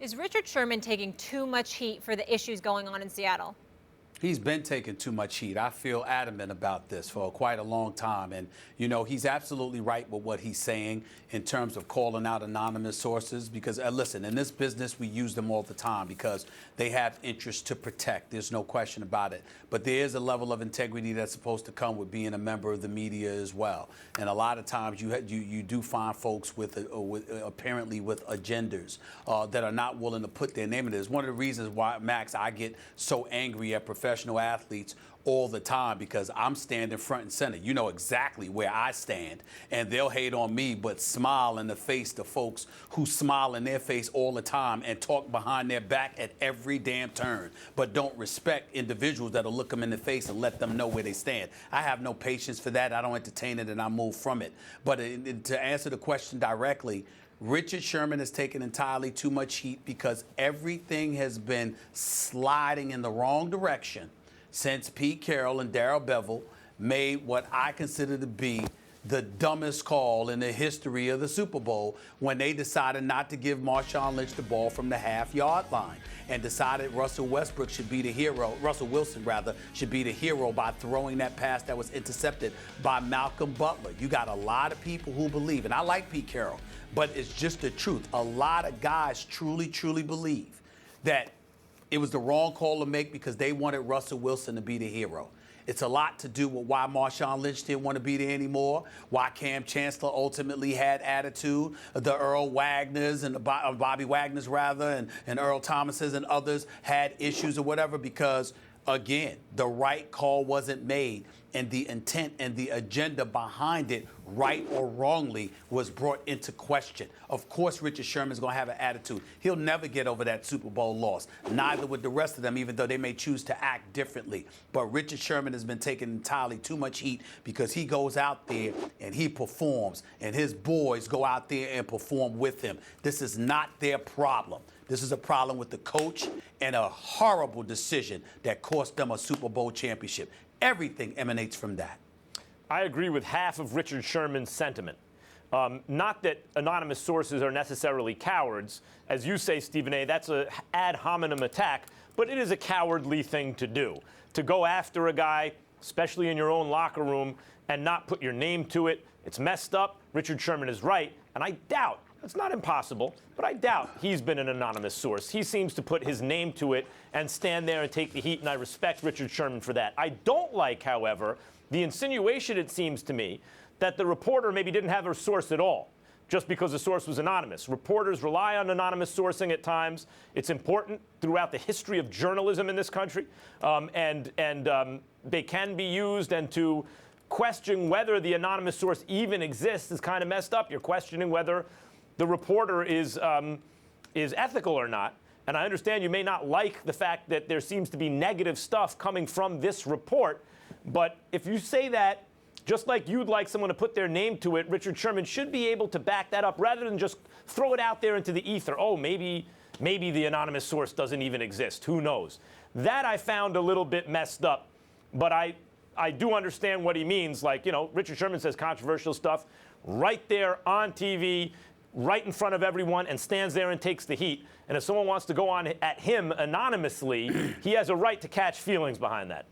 Is Richard Sherman taking too much heat for the issues going on in Seattle? He's been taking too much heat. I feel adamant about this for quite a long time. And, he's absolutely right with what he's saying in terms of calling out anonymous sources because, listen, in this business, we use them all the time because they have interests to protect. There's no question about it. But there is a level of integrity that's supposed to come with being a member of the media as well. And a lot of times you do find folks apparently with agendas that are not willing to put their name in it. It's one of the reasons why, Max, I get so angry at professional athletes all the time because I'm standing front and center. You know exactly where I stand, and they'll hate on me but smile in the face to folks who smile in their face all the time and talk behind their back at every damn turn, but don't respect individuals that'll look them in the face and let them know where they stand. I have no patience for that. I don't entertain it, and I move from it. But to answer the question directly, Richard Sherman has taken entirely too much heat because everything has been sliding in the wrong direction since Pete Carroll and Darrell Bevell made what I consider to be the dumbest call in the history of the Super Bowl when they decided not to give Marshawn Lynch the ball from the half-yard line and decided Russell Wilson should be the hero by throwing that pass that was intercepted by Malcolm Butler. You got a lot of people who believe, and I like Pete Carroll, but it's just the truth. A lot of guys truly believe that it was the wrong call to make because they wanted Russell Wilson to be the hero. It's a lot to do with why Marshawn Lynch didn't want to be there anymore, why Cam Chancellor ultimately had attitude, the Earl Wagners and the Bobby Wagners rather, and Earl Thomases and others had issues or whatever because, again, the right call wasn't made and the intent and the agenda behind it, right or wrongly, was brought into question. Of course, Richard Sherman's going to have an attitude. He'll never get over that Super Bowl loss. Neither would the rest of them, even though they may choose to act differently. But Richard Sherman has been taking entirely too much heat because he goes out there and he performs, and his boys go out there and perform with him. This is not their problem. This is a problem with the coach and a horrible decision that cost them a Super Bowl championship. Everything emanates from that. I agree with half of Richard Sherman's sentiment. Not that anonymous sources are necessarily cowards. As you say, Stephen A., that's an ad hominem attack, but it is a cowardly thing to do. To go after a guy, especially in your own locker room, and not put your name to it, it's messed up. Richard Sherman is right, and I doubt, it's not impossible, but I doubt he's been an anonymous source. He seems to put his name to it and stand there and take the heat, and I respect Richard Sherman for that. I don't like, however, the insinuation, it seems to me, that the reporter maybe didn't have a source at all, just because the source was anonymous. Reporters rely on anonymous sourcing at times. It's important throughout the history of journalism in this country, and they can be used, and to question whether the anonymous source even exists is kind of messed up. You're questioning whether the reporter is ethical or not. And I understand you may not like the fact that there seems to be negative stuff coming from this report. But if you say that, just like you'd like someone to put their name to it, Richard Sherman should be able to back that up rather than just throw it out there into the ether. Oh, maybe the anonymous source doesn't even exist. Who knows? That I found a little bit messed up. But I do understand what he means. Like, Richard Sherman says controversial stuff right there on TV, right in front of everyone, and stands there and takes the heat. And if someone wants to go on at him anonymously, he has a right to catch feelings behind that.